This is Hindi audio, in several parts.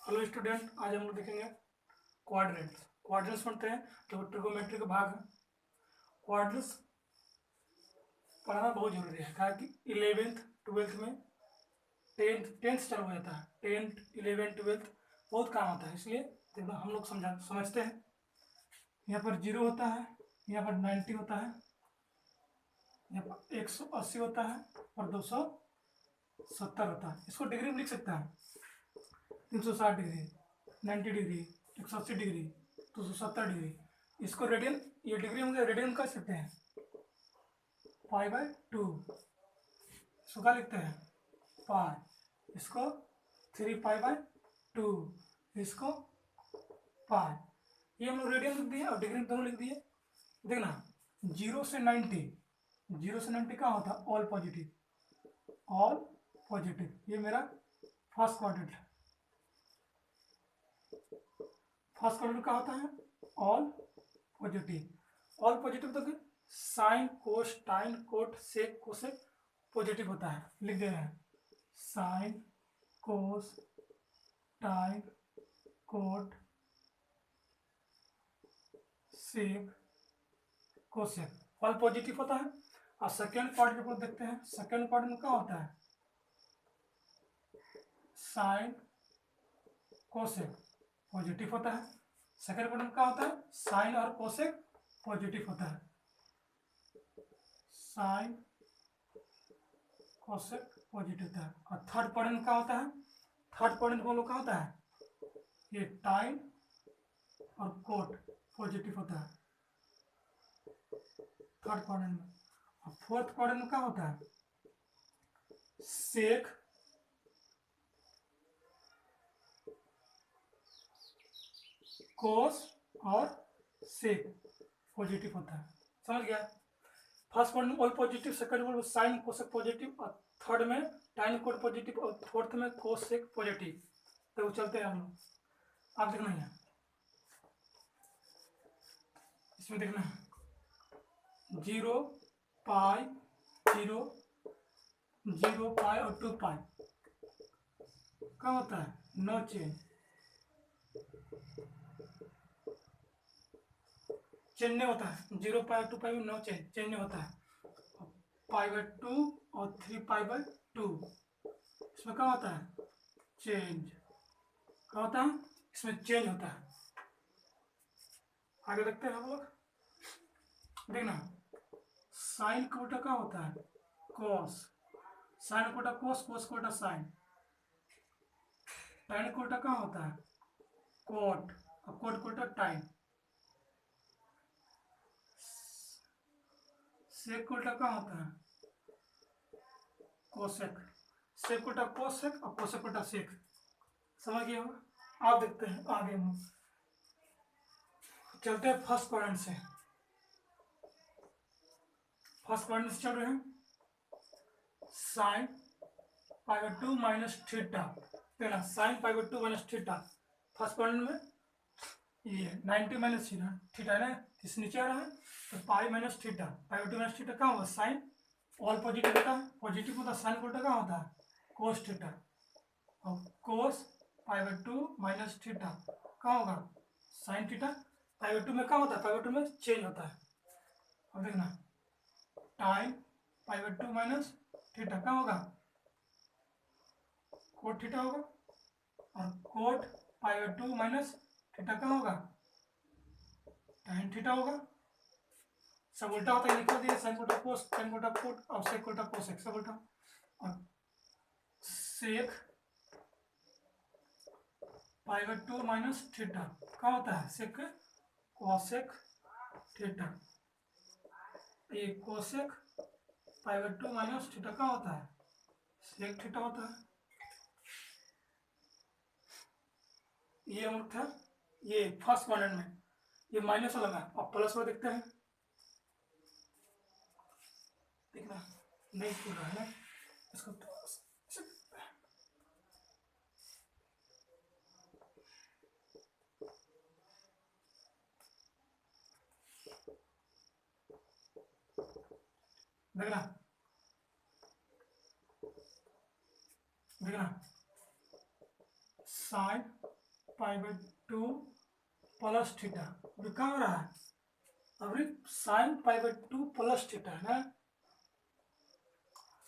हेलो स्टूडेंट, आज हम लोग देखेंगे क्वाड्रेंट्स। क्वाड्रेंट्स पढ़ते हैं तो ट्रिगोनोमेट्री का भाग है। क्वाड्रेंट्स पढ़ना बहुत जरूरी है, कहा कि 11th 12th में 10th चालू हो जाता है। 10th 11th 12th बहुत काम आता है, इसलिए एकदम हम लोग समझते हैं। यहाँ पर 0 होता है, यहाँ पर 90 होता है, यहाँ पर 180 होता है और 270 होता है। इसको डिग्री में लिख सकता है, 360 डिग्री, 90 डिग्री, 180 डिग्री, 270 डिग्री। इसको रेडियन, ये डिग्री में रेडियन कर सकते हैं, π/2। इसको क्या लिखते हैं, पाई। इसको 3π/2, इसको पाई। ये हम लोग रेडियन लिख दिए और डिग्री दोनों लिख दिए। देखना 0 से 90, 0 से 90 क्या होता है, ऑल पॉजिटिव, ऑल पॉजिटिव। ये मेरा फर्स्ट क्वाड्रेंट है। फर्स्ट क्वाड्रेंट का होता है ऑल पॉजिटिव। ऑल पॉजिटिव तो sign cos tan cot sec cosec positive होता है। लिख दे रहे हैं sine cos tan cot sec cosec all positive होता है। और सेकेंड क्वाड्रेंट को देखते हैं। सेकेंड क्वाड्रेंट में क्या होता है, साइन कोसेक पॉजिटिव होता है। सेकेंड क्वाड्रेंट क्या होता है, साइन और कोसेक पॉजिटिव होता है। साइन कोसेक पॉजिटिव होता है। और थर्ड क्वाड्रेंट क्या होता है, थर्ड क्वाड्रेंट में लोग क्या होता है, ये टाइन और कोट पॉजिटिव होता है थर्ड क्वाड्रेंट में। और फोर्थ क्वाड्रेंट में क्या होता है, सेक कोस और सेक पॉजिटिव होता है। समझ गया। फर्स्ट क्वाड्रेंट में ऑल पॉजिटिव, सेकंड में साइन कोसेक पॉजिटिव, और थर्ड में टाइन कोट पॉजिटिव, और फोर्थ में कोसेक पॉजिटिव। तो चलते हैं हम लोग। आप देखना है, इसमें देखना है 0 पाई 0 0 पाई और 2 पाई क्या होता है, नो चेंज। चेंज नहीं होता है, 0 पाई और 2 पाई में नो चेंज, चेंज नहीं होता है। π/2 और 3π/2 इसमें क्या होता है, चेंज। क्या होता है, इसमें चेंज होता है। आगे देखते हैं हम लोग। देखना साइन कोटा क्या होता है, कॉस। साइन कोटा कॉस, कॉस कोटा साइन। टाइन कोटा क्या होता है, कोट, और कोट कोटा टाइन। सेक कोटा क्या होता है, कोसेक। सेक कोटा कोसेक और कोसेक कोटा सेक। समझ गया होगा। आप देखते हैं आगे हम चलते हैं फर्स्ट क्वाड्रेंट से। फर्स्ट क्वाड्रेंट से चल रहे हैं, साइन π/2 माइनस थीटा। देखना sine π/2 minus theta. First quadrant में ये 90 माइनस थीटा है ना, इस नीचे आ रहा है तो pi minus theta. π/2 minus theta क्या होगा, साइन ऑल पॉजिटिव होता है, पॉजिटिव होता है। साइन कोटा क्या होता है, कोस थीटा। और कोस π/2 माइनस थीटा क्या होगा, साइन थीटा। π/2 में क्या होता है, π/2 में चेंज होता है। अब देखना टाइन π/2 माइनस थीटा क्या होगा, कोट थीटा होगा। और कोट π/2 माइनस थीटा क्या होगा, टाइन थीटा होगा। सब उल्टा होता है, लिखा दिया साइन कोटा कोस, टाइन कोटा कोट और सेक कोटा कोसेक, सब उल्टा। और सेक π/2 माइनस थीटा क्या होता है, सेक कोसेक थीटा। ये कोसेक π/2 माइनस थीटा क्या होता है, सेक थीटा होता है। ये हम था ये फर्स्ट क्वाड्रेंट में, ये माइनस वाला है। अब प्लस वाला देखते हैं। देखना नहीं खुल रहा है ना, इसको देखना देखना sine pi by 2 plus theta. अभी कहाँ हो रहा है, अभी sine pi by 2 plus theta है ना,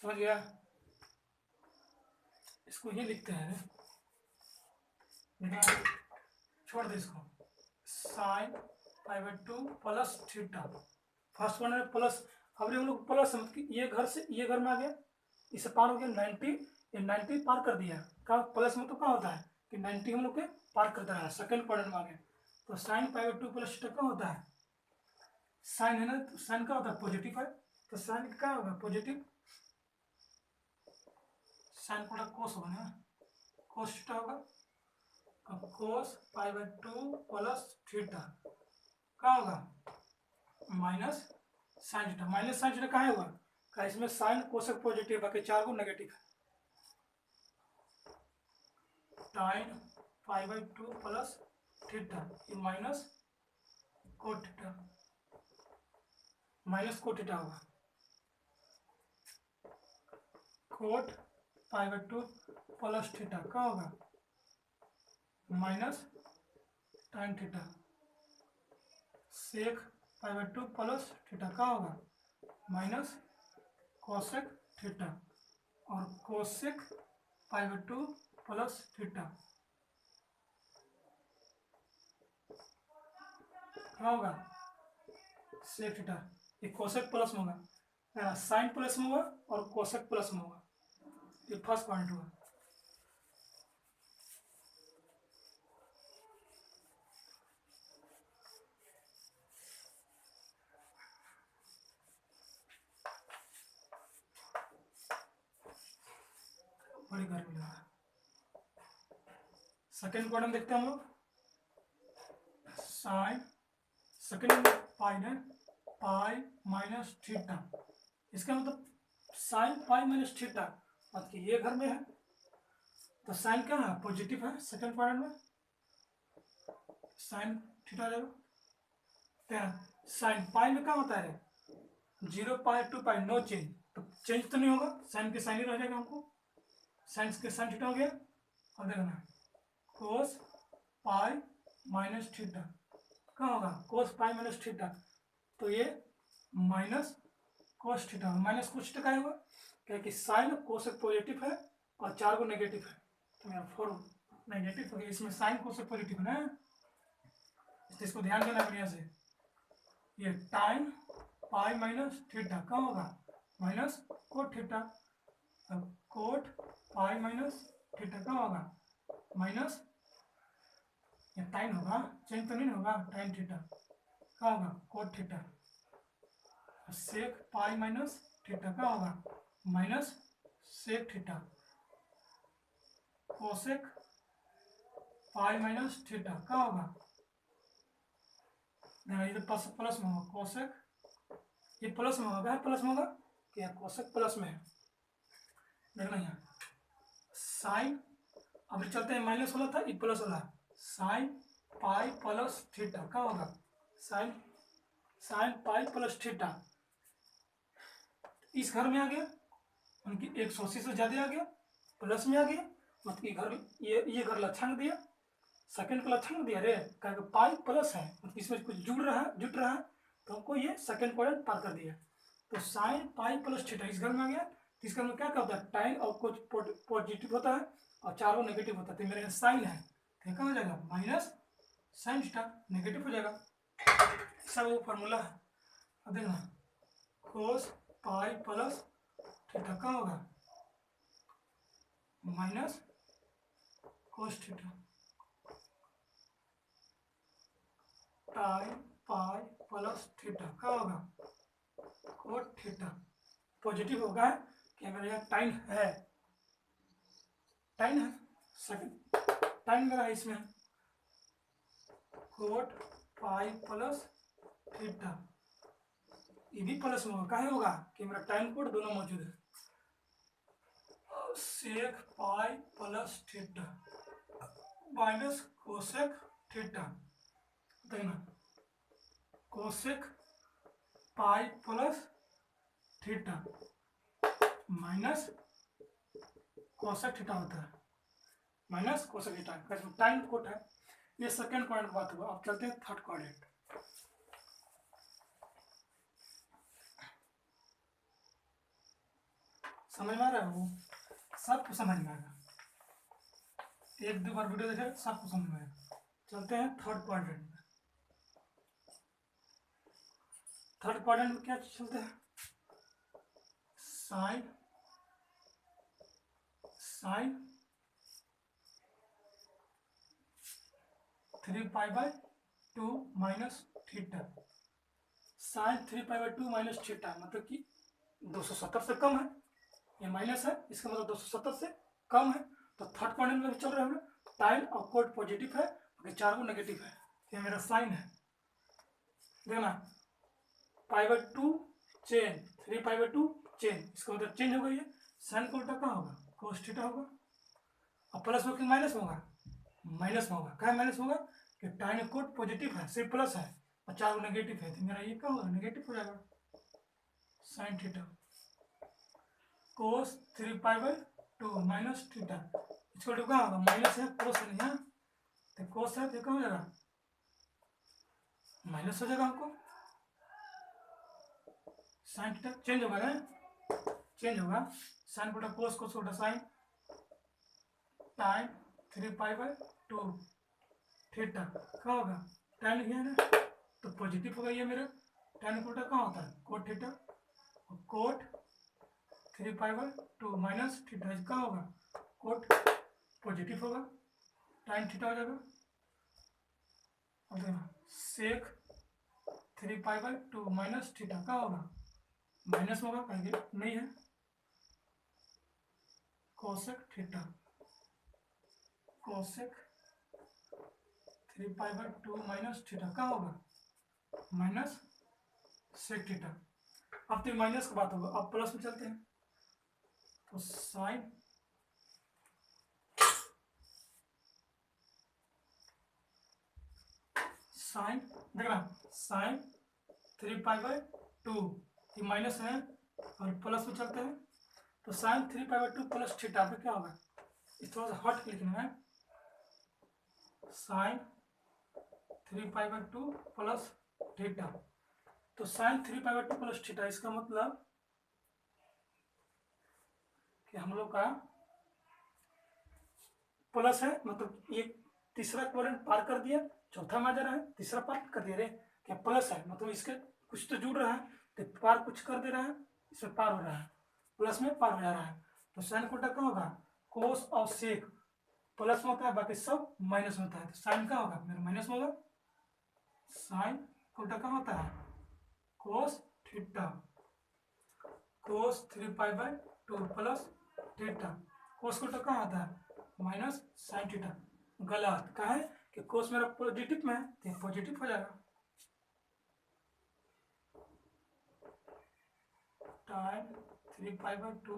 समझ गया। इसको ये लिखते हैं, छोड़ दे इसको, sine pi by 2 plus theta. First one में प्लस, अभी हम लोग प्लस ये घर से ये घर में आ गया, इससे पार हो गया 90, ये 90 पार कर दिया। का प्लस में तो क्या होता है कि 90 हम लोग के पार करता है, सेकंड क्वाड्रेंट में आ गया। तो sine pi by 2 plus theta क्या होता है, साइन है ना, तो साइन क्या होता है पॉजिटिव है, तो साइन क्या होगा पॉजिटिव, साइन पूरा कोस होगा ना, कोस थीटा होगा। अब कोस पाई बाई 2 प्लस थीटा क्या होगा minus sine theta. Minus sine theta कहाँ होगा, का इसमें साइन कोसक पॉजिटिव, बाकी 4 को नेगेटिव है। Tan pi by 2 plus theta, ये minus cot theta, minus cot theta होगा। Cot pi by 2 plus theta क्या होगा minus tan theta. Sec pi by 2 plus theta क्या होगा माइनस कोसेक थीटा। और cosec pi by 2 plus theta क्या होगा सेक थीटा। ये कोसेक प्लस में होगा, साइन प्लस में होगा और कोसेक प्लस में होगा। ये फर्स्ट पॉइंट हुआ। बड़ी गर्मी लगा। सेकेंड क्वाड्रेंट देखते हैं हम लोग, साइन सेकेंड पाई है पाई माइनस थीटा, इसका मतलब साइन पाई माइनस थीटा, मतलब ये घर में है तो साइन क्या है पॉजिटिव है, सेकेंड क्वाड्रेंट में साइन थीटा जाएगा। साइन पाई में क्या होता है 0 पाई 2 पाई, नो चेंज, तो चेंज तो नहीं होगा, साइन के साइन ही रह जाएगा हमको, साइन के साइन थीटा हो गया। अब देखना कोस पाई माइनस थीटा क्या होगा कोस पाई माइनस थीटा, तो ये minus cos theta, minus cos theta क्या होगा, क्या कि साइन कोसेक पॉजिटिव है और 4 को नेगेटिव है, तो मेरा 4 नेगेटिव हो गया। इसमें साइन कोसेक पॉजिटिव है ना, इसको ध्यान देना बढ़िया से। ये टाइन पाई माइनस थीटा क्या होगा माइनस कोट थीटा, अब कोट पाई माइनस थीटा क्या होगा माइनस, ये टाइन होगा, चेंज तो नहीं होगा, टाइन थीटा क्या होगा cot theta. Sec pi minus theta क्या होगा minus sec theta. Cosec pi minus theta क्या होगा, ये प्लस प्लस में होगा कोसेक, ये प्लस में होगा, प्लस में होगा क्या कोसेक प्लस में है, देखना यहाँ साइन, अभी चलते हैं माइनस वाला था ये प्लस वाला, साइन पाई प्लस थीटा क्या होगा sine sine pi plus theta. इस घर में आ गया, उनकी 180 से ज्यादा आ गया, प्लस में आ गया, मतलब ये घर ये घर लक्षण दिया, सेकंड का लक्षण दिया रे, क्या पाई प्लस है, मतलब इसमें कुछ जुड़ रहा है तो हमको ये सेकंड क्वाड्रेंट पार कर दिया। तो साइन पाई प्लस थीटा इस घर में आ गया, तो इसका मतलब क्या होता है टाइन और कुछ पॉजिटिव होता है और 4 नेगेटिव होता है, तो मेरे साइन है तो क्या हो जाएगा माइनस साइन थीटा, नेगेटिव हो जाएगा, सब वो फॉर्मूला है। अब देखना कोस पाई प्लस थीटा क्या होगा माइनस कोस थीटा, टाइन पाई प्लस थीटा क्या होगा कोट थीटा। पॉजिटिव होगा कि मेरे यहाँ टाइन है सेकंड टाइन मेरा इसमें कोट पाई प्लस थीटा, ये भी प्लस में होगा, काहे होगा कि मेरा टाइन कोड दोनों मौजूद है। Sec pi plus theta minus cosec theta, देखना cosec pi plus theta minus cosec theta होता है, minus cosec theta, tan cot है ये सेकेंड क्वाड्रेंट बात हुआ। अब चलते हैं थर्ड क्वाड्रेंट। समझ में आ रहा है? वो सबको समझ में आएगा, एक दो बार वीडियो देखे सबको समझ में आएगा। चलते हैं थर्ड क्वाड्रेंट में। थर्ड क्वाड्रेंट में क्या चलते हैं? Sine 3π/2 minus theta. Sine 3π/2 minus theta मतलब कि 270 से कम है, ये माइनस है, इसका मतलब 270 से कम है। तो थर्ड क्वाड्रेंट में चल रहे हैं, टाइल और कोड पॉजिटिव है, बाकी चार को नेगेटिव है। ये मेरा साइन है, देखना π/2 चेन 3π/2 चेन, इसका मतलब चेंज होगा। ये साइन को उल्टा कहाँ होगा? कोस थीटा होगा। अब प्लस में कि माइनस होगा? माइनस में होगा। क्या माइनस होगा? कि टाइम कोड पॉजिटिव है, सिर्फ प्लस है, और चार नेगेटिव है, तो मेरा ये क्या होगा? नेगेटिव हो जाएगा। Sine theta cos 3π/2 minus theta, इसको क्या होगा? माइनस है, प्लस है यहाँ, तो कोस है तो क्या हो जाएगा? माइनस हो जाएगा। हमको साइन थीटा चेंज होगा ना, चेंज होगा। साइन कोटा कोस, कोस कोटा साइन, टाइम 3π/2 थीटा क्या होगा? tan लिखा है ना, तो पॉजिटिव होगा ये मेरा। tan कोटा कहाँ होता है? Cot theta, cot 3π/2 minus theta क्या होगा? कोट पॉजिटिव होगा, tan थीटा हो जाएगा। अब देखना सेक 3π/2 माइनस थीटा क्या होगा? माइनस होगा, कहेंगे नहीं है, cosec theta, cosec 3π/2 minus theta क्या होगा? Minus sec theta. अब तो माइनस की बात होगा, अब प्लस में चलते हैं, तो साइन देखना साइन 3π/2 ये माइनस है, और प्लस में चलते हैं, तो साइन 3π/2 प्लस थीटा पे क्या होगा? इस थोड़ा सा हट के लिखना है, साइन 3π/2 प्लस थीटा। तो साइन 3π/2 प्लस थीटा, इसका मतलब कि हम लोग का प्लस है, मतलब ये तीसरा क्वाड्रेंट पार कर दिया, चौथा में आ जा रहा है, तीसरा पार कर दिया रे, क्या प्लस है, मतलब इसके कुछ तो जुड़ रहा है, तो पार कुछ कर दे रहा है, इसमें पार हो रहा है, प्लस में पार हो जा रहा है। तो साइन कोटा क्या होगा? कोस और सेक प्लस में होता है, बाकी सब माइनस में होता है, तो साइन क्या होगा? मेरा माइनस में होगा। साइन कोटा क्या होता है? Cos theta, cos 3π/2 plus theta, कोस कोटा क्या होता है? Minus sine theta. गलत का है कि कोस मेरा पॉजिटिव में है, तो पॉजिटिव हो जाएगा। टाइम 3π/2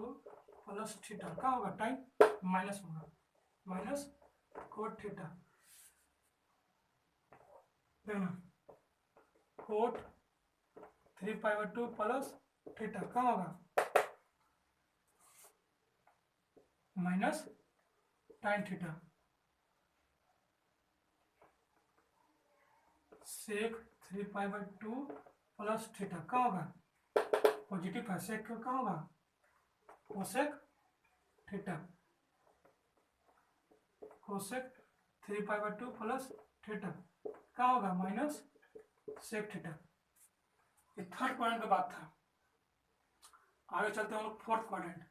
प्लस थीटा क्या होगा? टाइम माइनस होगा, माइनस कोट थीटा। देखना कोट 3π/2 प्लस थीटा क्या होगा? Minus time theta. Sec 3π/2 plus theta क्या होगा? पॉजिटिव है, सेक क्या होगा? Cosec theta, cosec 3π/2 plus theta क्या होगा? Minus sec theta. ये थर्ड क्वाड्रेंट का बात था। आगे चलते हैं हम लोग फोर्थ क्वाड्रेंट।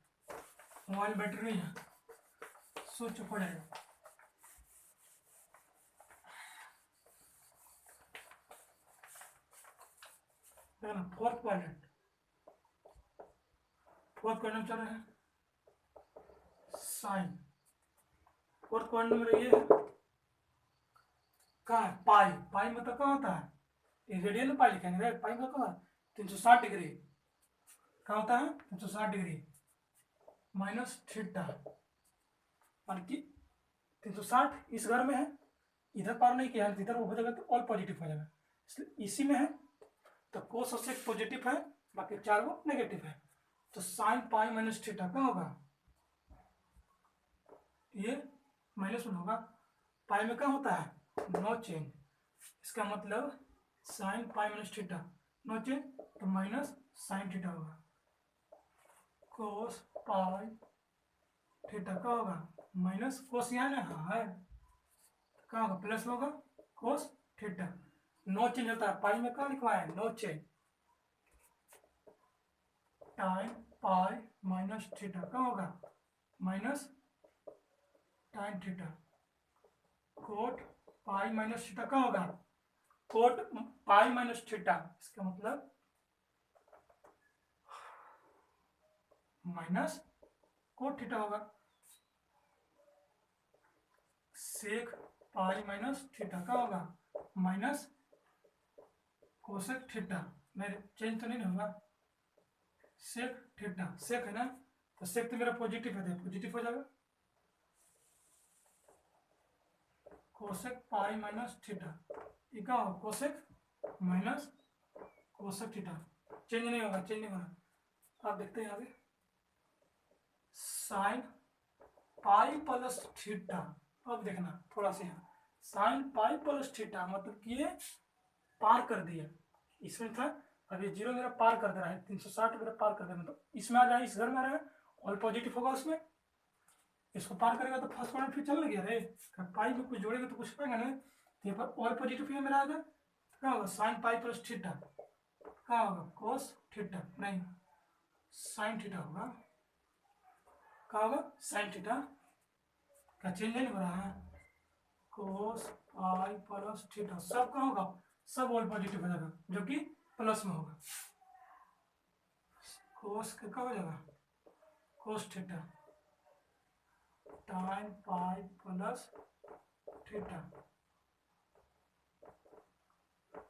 मोबाइल बैटरी नहीं है, स्विच ऑफ हो जाएगा। फोर्थ क्वाड्रेंट, फोर्थ क्वाड्रेंट चल रहे हैं साइन। फोर्थ क्वाड्रेंट में ये है क्या है? पाई, पाई मतलब क्या होता है? ये रेडियन में पाई लिखेंगे, पाई मतलब क्या? 360 डिग्री क्या होता है? 360 डिग्री माइनस थीटा, मान कि 360 इस घर में है, इधर पार नहीं किया है, इधर हो जाएगा तो ऑल पॉजिटिव हो जाएगा, इसलिए इसी में है, तो कोस और सेक पॉजिटिव है, बाकी चार वो नेगेटिव है, तो साइन पाई माइनस थीटा क्या होगा? ये माइनस में होगा। पाई में क्या होता है? No change. इसका मतलब sine pi minus theta no change, तो माइनस साइन थीटा होगा। कोस पाई थीटा का होगा माइनस कोस, यहाँ ना हाँ है, क्या होगा प्लस होगा कोस थीटा। नो चेंज होता है, पाई में क्या लिखवा है no change. Time pi minus theta का होगा minus time theta. Cot pi minus theta का होगा कोट पाई माइनस थीटा। इसका मतलब माइनस कोट थीटा होगा। सेक पाई माइनस थीटा का होगा माइनस कोसेक थीटा। मेरे चेंज तो नहीं होगा। सेक थीटा सेक है ना, तो सेक तो मेरा पॉजिटिव है, पॉजिटिव हो जाएगा। कोसेक पाई माइनस थीटा क्या होगा cosec minus cosec theta. Change नहीं होगा, चेंज नहीं होगा। आप देखते हैं आगे साइन पाई प्लस थीटा। अब देखना थोड़ा सा यहाँ साइन पाई प्लस थीटा मतलब कि ये पार कर दिया, इसमें था अब ये जीरो मेरा पार कर दे रहा है, 360 मेरा पार कर दे रहा है, तो इसमें आ जाए, इस घर में आ रहा है ऑल पॉजिटिव होगा उसमें, इसको पार करेगा तो फर्स्ट पॉइंट फिर चल गया रे, पाई में कुछ जोड़ेगा तो कुछ पाएगा ना, तो यहाँ पर ऑल पॉजिटिव ये मेरा आ गया, क्या होगा साइन पाई प्लस थीटा, क्या होगा कोस थीटा, नहीं साइन थीटा होगा, क्या होगा साइन थीटा का चेंज नहीं हो रहा है, कोस पाई प्लस थीटा सब का होगा, सब ऑल पॉजिटिव हो जाएगा जो कि प्लस में होगा, कोस का हो जाएगा cos theta tan pi plus theta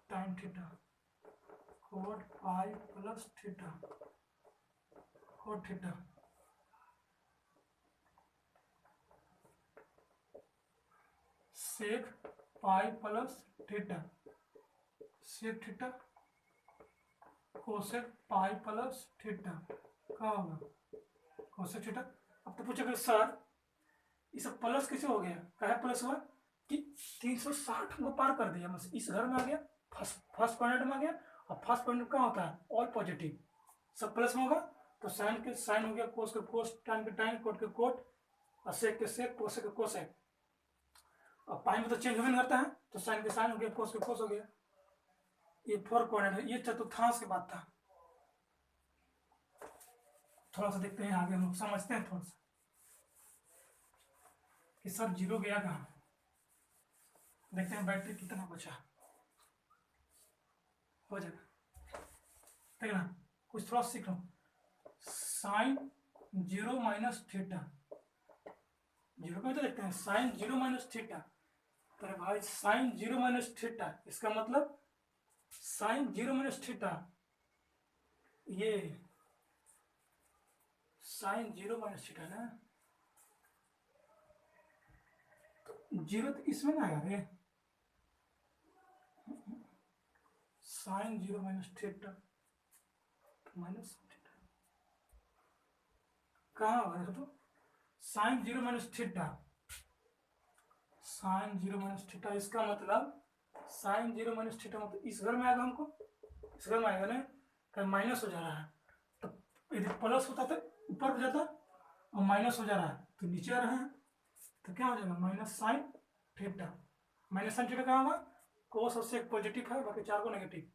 tan theta cot pi plus theta cot theta. Sec pi plus theta sec theta cosec pi plus theta क्या होगा कोसेक थीटा। अब तो पूछेगा सर ये सब प्लस कैसे हो गया, क्या प्लस हुआ कि 360 को पार कर दिया, बस इस घर में आ गया, फर्स्ट पॉइंट में आ गया, और फर्स्ट पॉइंट क्या होता है ऑल पॉजिटिव, सब प्लस में होगा, तो साइन के साइन हो गया, कोस के कोस, टाइन के टाइन, कोट के कोट, और सेक के सेक, कोसेक के कोसेक, और पाई में तो चेंज होने करता है, तो साइन के साइन हो गया, कोस के कोस हो गया। ये फोर क्वाड्रेंट है, ये चतुर्थांश के बाद था। थोड़ा सा देखते हैं आगे, हम लोग समझते हैं थोड़ा सा कि सब जीरो गया कहाँ, देखते हैं बैटरी कितना बचा, हो जाएगा देखना, कुछ थोड़ा सीख लो। Sine zero minus theta, zero पे तो देखते हैं साइन जीरो माइनस थीटा, तो भाई साइन जीरो माइनस थीटा इसका मतलब साइन जीरो माइनस थीटा, ये साइन जीरो माइनस थीटा ना, तो जीरो तो इसमें ना आया रे, sign zero minus theta minus theta कहाँ होगा तो sign zero minus theta, sign zero minus theta इसका मतलब साइन जीरो माइनस थीटा मतलब इस घर में आएगा, हमको इस घर में आएगा ना, कहीं माइनस हो जा रहा है, तो यदि प्लस होता तो ऊपर हो जाता, और माइनस हो जा रहा है तो नीचे आ रहा है, तो क्या हो जाएगा minus sine theta, minus sine theta कहाँ होगा, कोस और सेक पॉजिटिव है, बाकी चार को negative,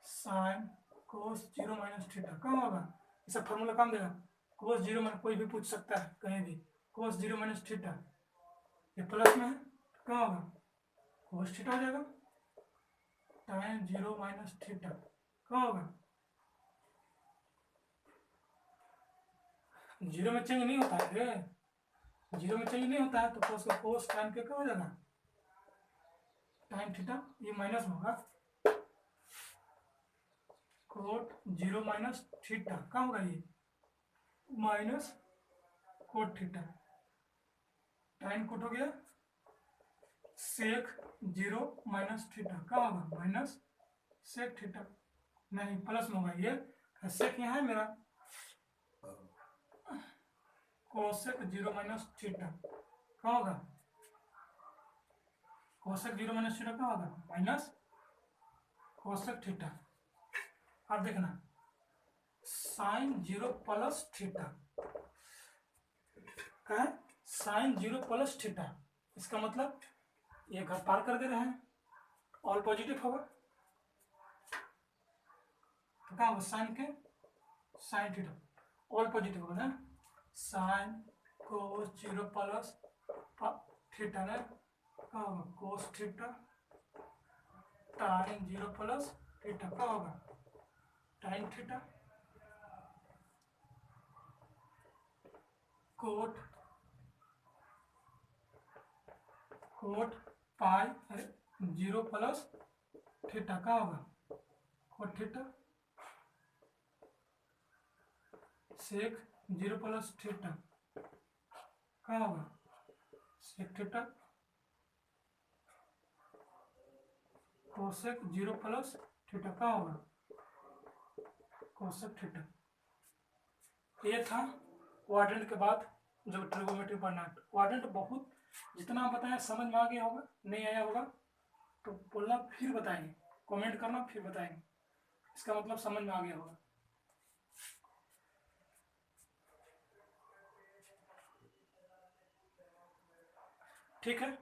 sine cos zero minus theta कहाँ होगा, इसका फॉर्मूला काम देगा, कोस जीरो माइनस, कोई भी पूछ सकता है कहीं भी, कोस जीरो माइनस थीटा, ये प्लस में है तो क्या होगा कोस थीटा हो जाएगा, टाइम जीरो माइनस थीटा क्या होगा, जीरो में चेंज नहीं होता है रे, जीरो में चेंज नहीं होता है, तो कोस का कोस टाइम के क्या हो जाएगा टाइम थीटा, ये माइनस में होगा, कोट जीरो माइनस थीटा क्या होगा ये minus cot theta, time cot हो गया, सेक जीरो माइनस थीटा क्या होगा माइनस सेक थीटा, नहीं प्लस में होगा ये, सेक यहाँ है मेरा, कोसेक जीरो माइनस थीटा क्या होगा कोसेक 0 माइनस थीटा क्या होगा, माइनस कोसेक थीटा। अब देखना साइन 0 प्लस थीटा क्या है, साइन 0 प्लस थीटा, इसका मतलब ये घर पार कर दे रहे हैं, ऑल पॉजिटिव होगा तो क्या होगा, साइन के साइन थीटा ऑल पॉजिटिव होगा ना, साइन कोस 0 प्लस थीटा ना क्या होगा, कोस थीटा टाइन 0 प्लस थीटा क्या होगा, tan theta cot cot pi 0 plus theta क्या होगा, cot theta sec 0 plus theta क्या होगा, sec theta cosec 0 plus theta क्या होगा, कोसेक थीटा। ये था क्वाड्रेंट के बाद जो ट्रिगोनोमेट्री पढ़ना है। क्वाड्रेंट बहुत जितना बताया समझ में आ गया होगा, नहीं आया होगा तो बोलना फिर बताएंगे, कमेंट करना फिर बताएंगे, इसका मतलब समझ में आ गया होगा। ठीक है।